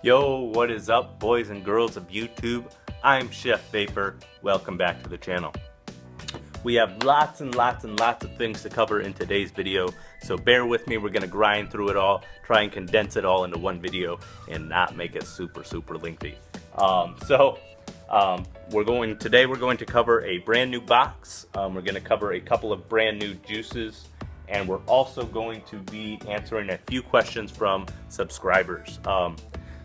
Yo, what is up, boys and girls of YouTube? I'm Chef Vapor. Welcome back to the channel. We have lots and lots of things to cover in today's video, so bear with me. We're gonna grind through it all, try and condense it all into one video and not make it super lengthy. Today we're going to cover a brand new box. We're going to cover a couple of brand new juices, and we're also going to be answering a few questions from subscribers.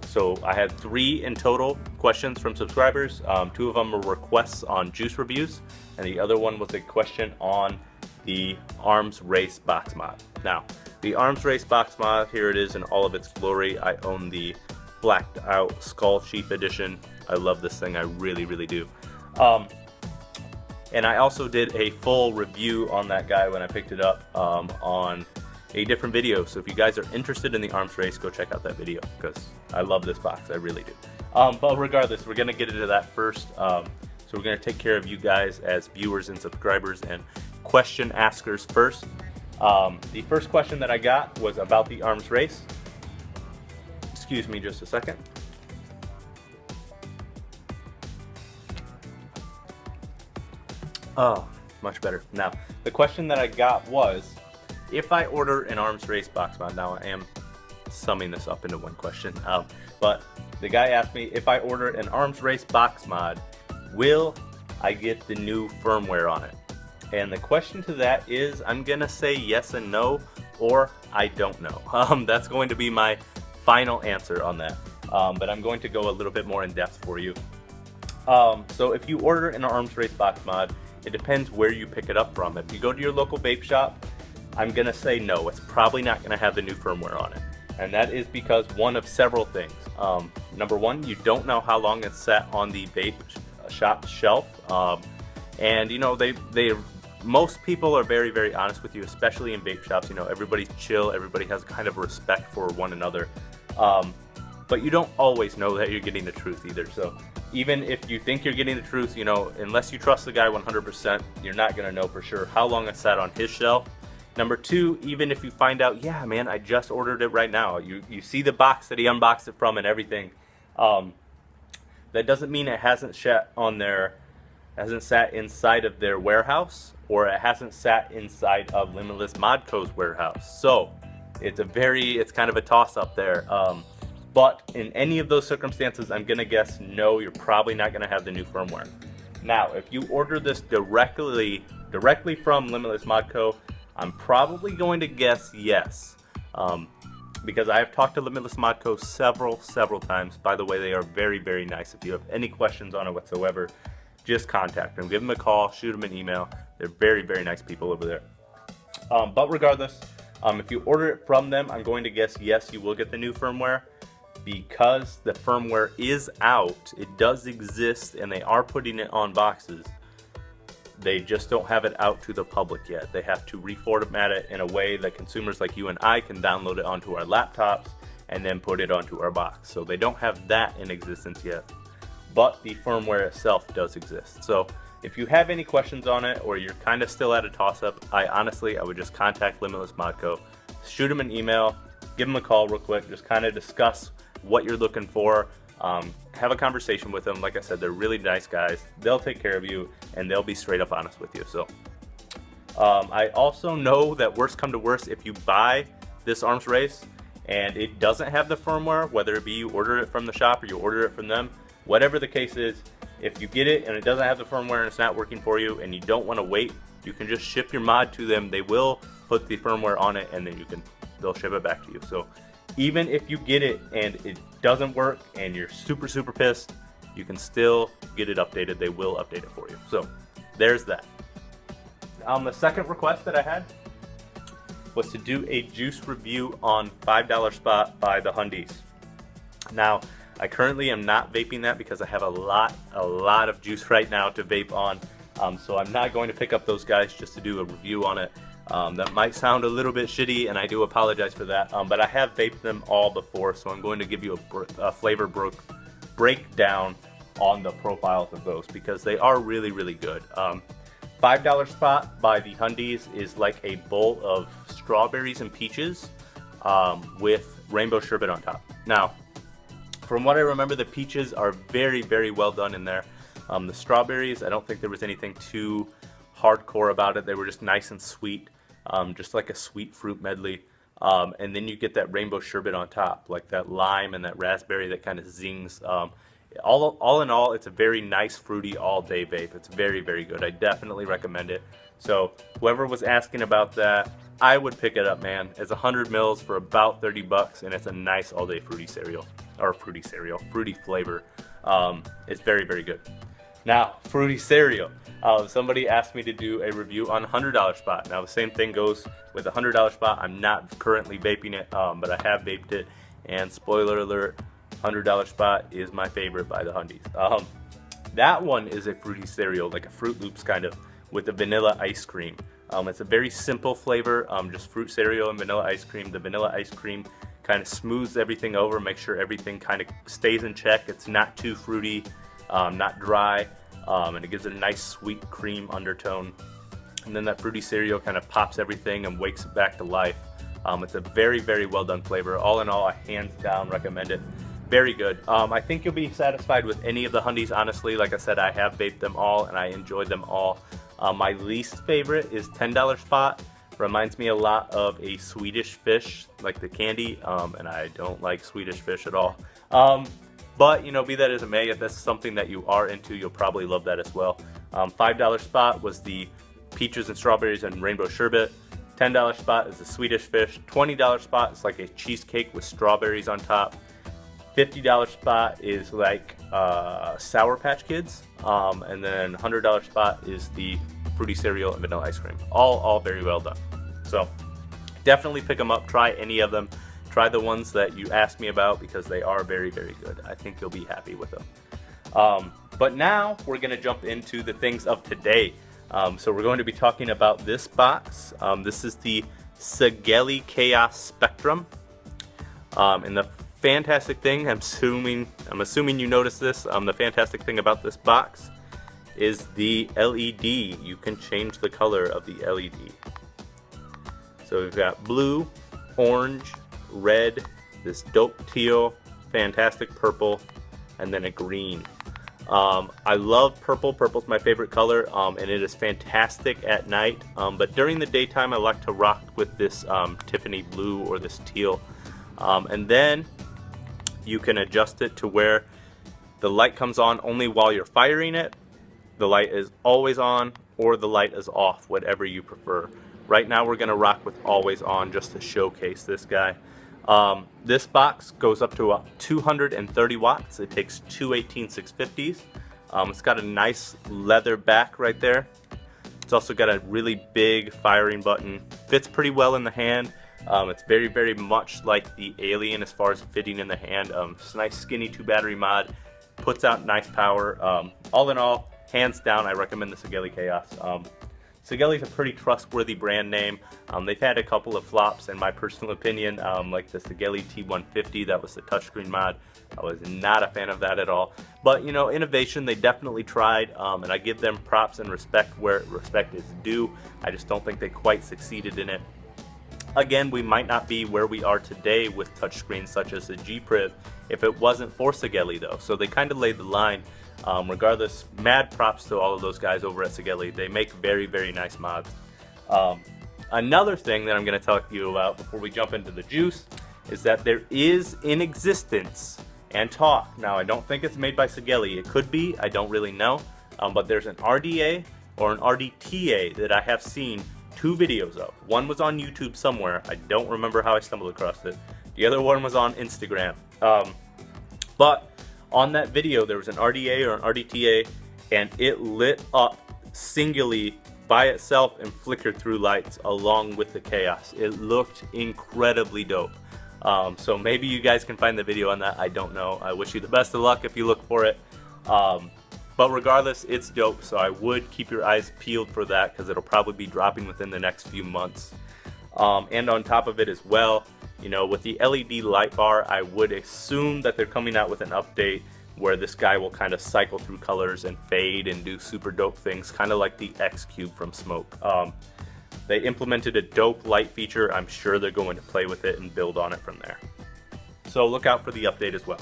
So I had 3 in total questions from subscribers. 2 of them were requests on juice reviews, and the other one was a question on the Arms Race box mod. Now, the Arms Race box mod, here it is in all of its glory. I own the blacked out Skull Chief edition. I love this thing, I really do. And I also did a full review on that guy when I picked it up on a different video. So if you guys are interested in the Arms Race, go check out that video because I love this box, I really do. But regardless, we're gonna get into that first. So we're gonna take care of you guys as viewers and subscribers and question askers first. The first question that I got was about the Arms Race. Excuse me just a second. Oh, much better. Now, the question that I got was, if I order an Arms Race box mod, now I am summing this up into one question, but the guy asked me, if I order an Arms Race box mod, will I get the new firmware on it? And the question to that is, I'm gonna say yes and no, or I don't know. That's going to be my final answer on that, but I'm going to go a little bit more in depth for you. So if you order an Arms Race box mod, it depends where you pick it up from. If you go to your local vape shop, I'm gonna say no, it's probably not gonna have the new firmware on it. And that is because one of several things. Number one, you don't know how long it's sat on the vape shop shelf. And you know, most people are very honest with you, especially in vape shops. You know, everybody's chill, everybody has kind of respect for one another. But you don't always know that you're getting the truth either. So even if you think you're getting the truth, you know, unless you trust the guy 100%, you're not gonna know for sure how long it sat on his shelf. Number two, even if you find out, yeah, man, I just ordered it right now. You see the box that he unboxed it from and everything. That doesn't mean it hasn't sat inside of their warehouse, or it hasn't sat inside of Limitless Rdta's warehouse. So it's kind of a toss up there. But in any of those circumstances, I'm gonna guess no, you're probably not gonna have the new firmware. Now, if you order this directly from Limitless Rdta, I'm probably going to guess yes, because I have talked to Limitless Rdta several times. By the way, they are very nice. If you have any questions on it whatsoever, just contact them, give them a call, shoot them an email. They're very nice people over there. But regardless, if you order it from them, I'm going to guess yes, you will get the new firmware. Because the firmware is out, it does exist, and they are putting it on boxes. They just don't have it out to the public yet. They have to reformat it in a way that consumers like you and I can download it onto our laptops and then put it onto our box. So they don't have that in existence yet, but the firmware itself does exist. So if you have any questions on it, or you're kind of still at a toss-up, I would just contact Limitless Rdta, shoot them an email, give them a call real quick, just kind of discuss what you're looking for, have a conversation with them. Like I said, they're really nice guys. They'll take care of you, and they'll be straight up honest with you. So I also know that worst come to worst, if you buy this Arms Race and it doesn't have the firmware, whether it be you order it from the shop or you order it from them, whatever the case is, if you get it and it doesn't have the firmware and it's not working for you and you don't want to wait, you can just ship your mod to them. They will put the firmware on it, and then they'll ship it back to you. So even if you get it and it doesn't work and you're super pissed, you can still get it updated. They will update it for you. So there's that. The second request that I had was to do a juice review on $5 Spot by the Hundies. Now, I currently am not vaping that because I have a lot of juice right now to vape on. So I'm not going to pick up those guys just to do a review on it. That might sound a little bit shitty, and I do apologize for that, but I have vaped them all before, so I'm going to give you a flavor breakdown on the profiles of those, because they are really good. $5 Spot by the Hundies is like a bowl of strawberries and peaches with rainbow sherbet on top. Now, From what I remember, the peaches are very, very well done in there. The strawberries, I don't think there was anything too hardcore about it. They were just nice and sweet, just like a sweet fruit medley. And then you get that rainbow sherbet on top, like that lime and that raspberry that kind of zings. All in all, it's a very nice, fruity, all-day vape. It's very, very good. I definitely recommend it. So whoever was asking about that, I would pick it up, man. It's 100 mils for about 30 bucks, and it's a nice all-day fruity flavor. It's very, very good. Now, fruity cereal. Somebody asked me to do a review on $100 Spot. Now, the same thing goes with the $100 Spot. I'm not currently vaping it, but I have vaped it. And spoiler alert, $100 Spot is my favorite by the Hundies. That one is a fruity cereal, like a Fruit Loops kind of, with the vanilla ice cream. It's a very simple flavor, just fruit cereal and vanilla ice cream. The vanilla ice cream kind of smooths everything over, makes sure everything kind of stays in check. It's not too fruity, not dry, and it gives it a nice sweet cream undertone. And then that fruity cereal kind of pops everything and wakes it back to life. It's a very, very well done flavor. All in all, I hands down recommend it. Very good. I think you'll be satisfied with any of the Hundies, honestly. Like I said, I have vaped them all and I enjoyed them all. My least favorite is $10 Spot. Reminds me a lot of a Swedish Fish, like the candy, and I don't like Swedish Fish at all. But, you know, be that as it may, if that's something that you are into, you'll probably love that as well. $5 Spot was the peaches and strawberries and rainbow sherbet. $10 Spot is the Swedish Fish. $20 Spot is like a cheesecake with strawberries on top. $50 Spot is like Sour Patch Kids. And then $100 Spot is the fruity cereal and vanilla ice cream. All very well done. So definitely pick them up. Try any of them. Try the ones that you asked me about because they are very, very good. I think you'll be happy with them. But now we're going to jump into the things of today. So we're going to be talking about this box. This is the Sigelei Kaos Spectrum. And the fantastic thing, I'm assuming you noticed this, the fantastic thing about this box is the LED. You can change the color of the LED. So we've got blue, orange, red, this dope teal, fantastic purple, and then a green. I love purple. Purple's my favorite color, and it is fantastic at night. But during the daytime, I like to rock with this Tiffany blue or this teal. And then you can adjust it to where the light comes on only while you're firing it. The light is always on, or the light is off, whatever you prefer. Right now we're gonna rock with always on just to showcase this guy. This box goes up to 230 watts. It takes two 18650s. It's got a nice leather back right there. It's also got a really big firing button. Fits pretty well in the hand. It's very, very much like the Alien as far as fitting in the hand. It's a nice skinny 2-battery mod. Puts out nice power. All in all, hands down, I recommend the Sigelei Kaos. Sigelei's a pretty trustworthy brand name. They've had a couple of flops in my personal opinion, like the Sigelei T150, that was the touchscreen mod. I was not a fan of that at all. But, you know, innovation, they definitely tried, and I give them props and respect where respect is due. I just don't think they quite succeeded in it. Again, we might not be where we are today with touchscreens such as the G-Priv if it wasn't for Sigelei though. So they kind of laid the line. Regardless, mad props to all of those guys over at Sigelei. They make very, very nice mods. Another thing that I'm going to talk to you about before we jump into the juice is that there is in existence and talk. Now, I don't think it's made by Sigelei. It could be. I don't really know. But there's an RDA or an RDTA that I have seen 2 videos of. One was on YouTube somewhere. I don't remember how I stumbled across it. The other one was on Instagram. But on that video, there was an RDA or an RDTA, and it lit up singly by itself and flickered through lights along with the Kaos. It looked incredibly dope. So maybe you guys can find the video on that. I don't know. I wish you the best of luck if you look for it. But regardless, it's dope, so I would keep your eyes peeled for that because it'll probably be dropping within the next few months. And on top of it as well, you know, with the LED light bar, I would assume that they're coming out with an update where this guy will kind of cycle through colors and fade and do super dope things, kind of like the X Cube from Smoke. They implemented a dope light feature. I'm sure they're going to play with it and build on it from there. So look out for the update as well.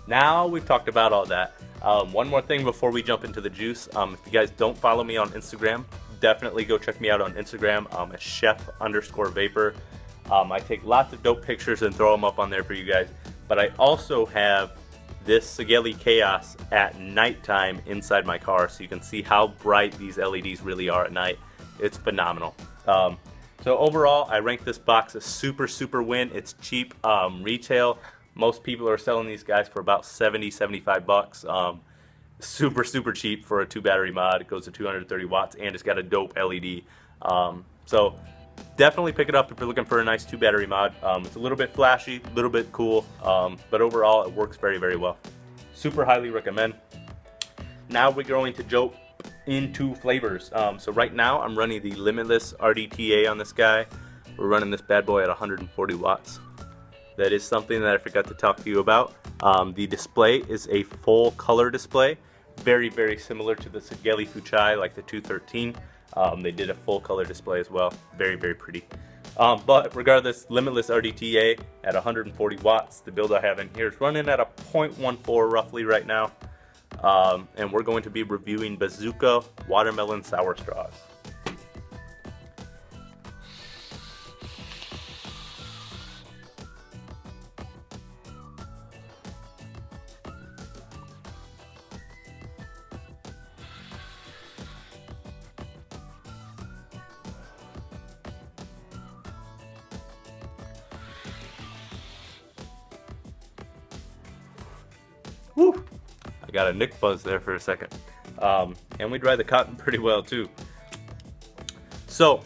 Now we've talked about all that. One more thing before we jump into the juice. If you guys don't follow me on Instagram, definitely go check me out on Instagram at chef_vapor. I take lots of dope pictures and throw them up on there for you guys. But I also have this Sigelei Kaos at nighttime inside my car, so you can see how bright these LEDs really are at night. It's phenomenal. So overall, I rank this box a super win. It's cheap. Retail, most people are selling these guys for about 70-75 bucks. Super cheap for a 2-battery mod. It goes to 230 watts and it's got a dope LED. So definitely pick it up if you're looking for a nice 2-battery mod. It's a little bit flashy, a little bit cool, but overall it works very well. Super highly recommend. Now we're going to jump into flavors. So right now I'm running the Limitless Rdta on this guy. We're running this bad boy at 140 watts. That is something that I forgot to talk to you about. The display is a full color display, very similar to the Sigelei Kaos, like the 213. They did a full color display as well. Very pretty. But regardless, Limitless Rdta at 140 watts. The build I have in here is running at a 0.14 roughly right now. And we're going to be reviewing Bazooka Watermelon Sour Straws. Woo! I got a Nick buzz there for a second. And we dry the cotton pretty well too. So,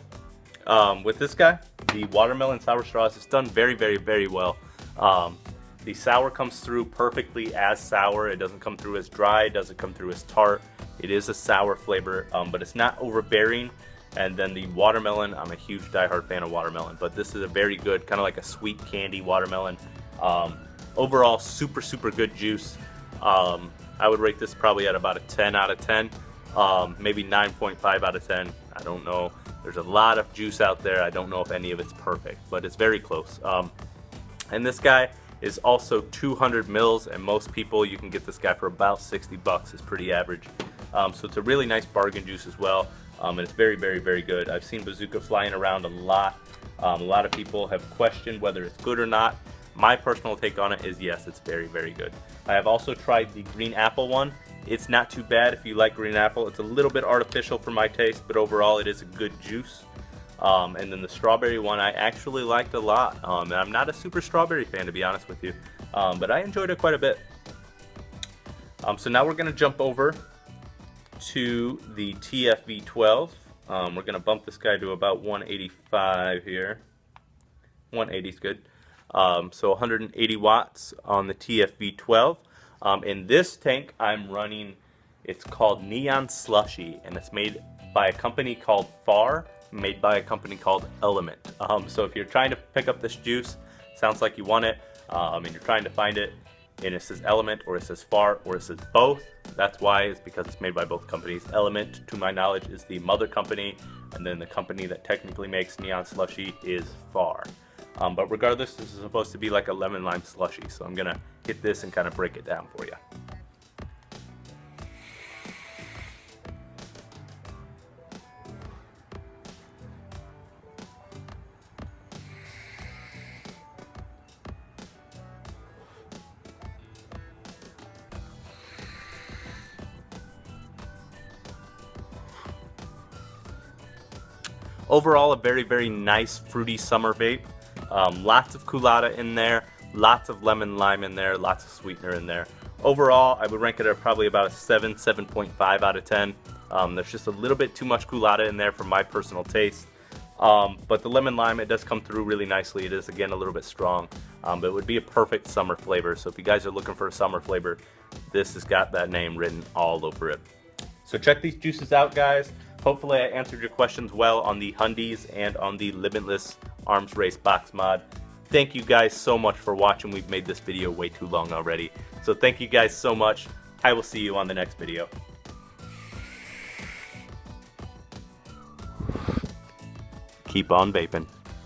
with this guy, the watermelon sour straws is done very well. The sour comes through perfectly as sour. It doesn't come through as dry, it doesn't come through as tart. It is a sour flavor, but it's not overbearing. And then the watermelon, I'm a huge diehard fan of watermelon, but this is a very good, kind of like a sweet candy watermelon. Overall, super good juice. I would rate this probably at about a 10 out of 10, maybe 9.5 out of 10. I don't know. There's a lot of juice out there. I don't know if any of it's perfect, but it's very close. And this guy is also 200 mils, and most people, you can get this guy for about 60 bucks. It's pretty average. So it's a really nice bargain juice as well, and it's very good. I've seen Bazooka flying around a lot. A lot of people have questioned whether it's good or not. My personal take on it is yes, it's very good. I have also tried the green apple one. It's not too bad if you like green apple. It's a little bit artificial for my taste, but overall it is a good juice. And then the strawberry one I actually liked a lot. And I'm not a super strawberry fan, to be honest with you, but I enjoyed it quite a bit. So now we're going to jump over to the TFV12. We're going to bump this guy to about 185 here. 180 is good. So 180 watts on the TFV12. In this tank I'm running, it's called Neon Slushy, and it's made by a company called FAR, made by a company called Element. So if you're trying to pick up this juice, sounds like you want it, and you're trying to find it, and it says Element, or it says FAR, or it says both, that's why. It's because it's made by both companies. Element, to my knowledge, is the mother company, and then the company that technically makes Neon Slushy is FAR. But regardless, this is supposed to be like a lemon lime slushy, so I'm gonna hit this and kind of break it down for you. Overall, a very nice fruity summer vape. Lots of culotta in there, lots of lemon lime in there, lots of sweetener in there. Overall, I would rank it at probably about a 7.5 out of 10. There's just a little bit too much culotta in there for my personal taste. But the lemon lime, it does come through really nicely. It is, again, a little bit strong, but it would be a perfect summer flavor. So if you guys are looking for a summer flavor, this has got that name written all over it. So check these juices out, guys. Hopefully I answered your questions well on the Hundies and on the Limitless Arms Race box mod. Thank you guys so much for watching. We've made this video way too long already. So thank you guys so much. I will see you on the next video. Keep on vaping.